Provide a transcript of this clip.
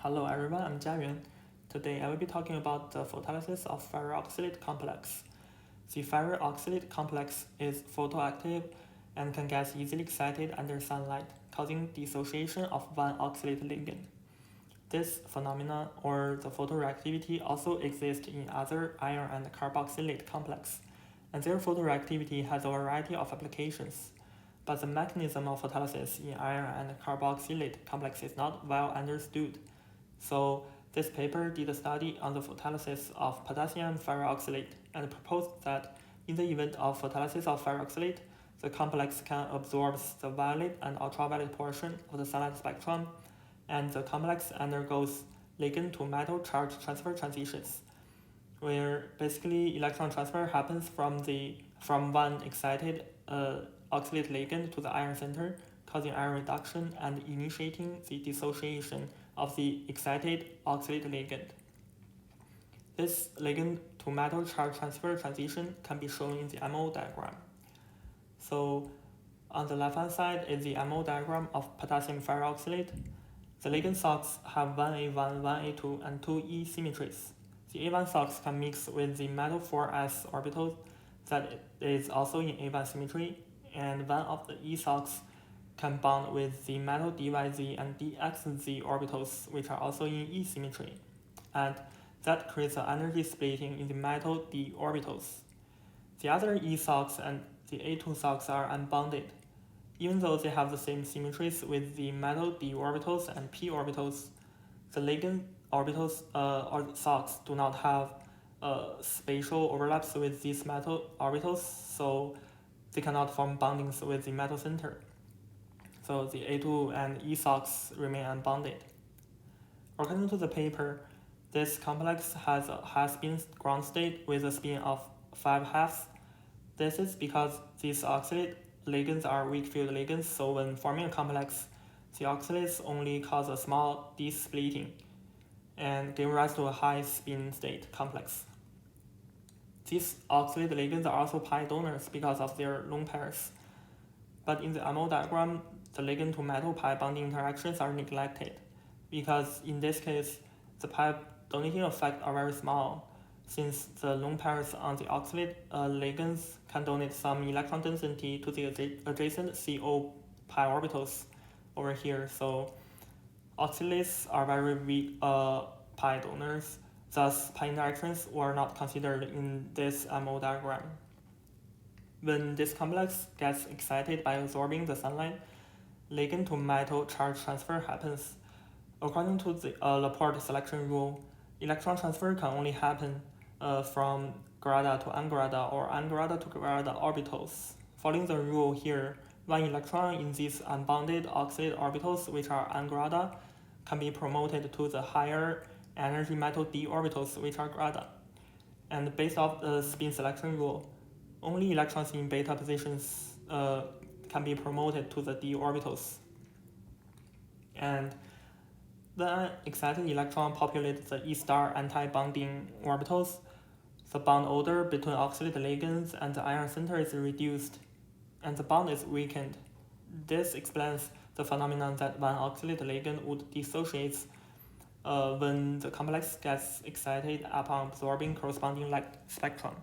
Hello everyone, I'm Jiayuan. Today I will be talking about the photolysis of ferroxylate complex. The ferroxylate complex is photoactive and can get easily excited under sunlight, causing dissociation of one oxalate ligand. This phenomenon, or the photoreactivity, also exists in other iron and carboxylate complex, and their photoreactivity has a variety of applications. But the mechanism of photolysis in iron and carboxylate complex is not well understood. So this paper did a study on the photolysis of potassium ferroxylate and proposed that in the event of photolysis of ferroxylate, the complex can absorb the violet and ultraviolet portion of the sunlight spectrum, and the complex undergoes ligand to metal charge transfer transitions, where basically electron transfer happens from one excited oxalate ligand to the iron center, causing iron reduction and initiating the dissociation of the excited oxalate ligand. This ligand to metal charge transfer transition can be shown in the MO diagram. So on the left hand side is the MO diagram of potassium ferroxylate. The ligand salts have 1A1, 1A2, and 2E symmetries. The A1 salts can mix with the metal 4s orbital that is also in A1 symmetry, and one of the E salts can bond with the metal DYZ and DXZ orbitals, which are also in E symmetry, and that creates an energy splitting in the metal D orbitals. The other E salts and the A2 salts are unbonded, even though they have the same symmetries with the metal D orbitals and P orbitals. The ligand orbitals or salts do not have spatial overlaps with these metal orbitals, so they cannot form bondings with the metal center. So the A2 and E salts remain unbonded. According to the paper, this complex has a high-spin ground state with a spin of 5/2. This is because these oxalate ligands are weak field ligands, so when forming a complex, the oxalates only cause a small de-splitting and give rise to a high-spin state complex. These oxalate ligands are also pi donors because of their lone pairs. But in the MO diagram, the ligand to metal pi bonding interactions are neglected because in this case, the pi donating effects are very small, since the lone pairs on the oxalate ligands can donate some electron density to the adjacent CO pi orbitals over here. So oxalates are very weak pi donors, thus pi interactions were not considered in this MO diagram. When this complex gets excited by absorbing the sunlight, ligand to metal charge transfer happens. According to the Laporte selection rule, electron transfer can only happen from grada to ungrada or ungrada to grada orbitals. Following the rule here, one electron in these unbounded oxalate orbitals, which are ungrada, can be promoted to the higher energy metal d orbitals, which are grada. And based off the spin selection rule, only electrons in beta positions can be promoted to the d orbitals. And when an excited electron populates the E star anti-bonding orbitals, the bond order between oxalate ligands and the iron center is reduced, and the bond is weakened. This explains the phenomenon that one oxalate ligand would dissociate when the complex gets excited upon absorbing corresponding light spectrum.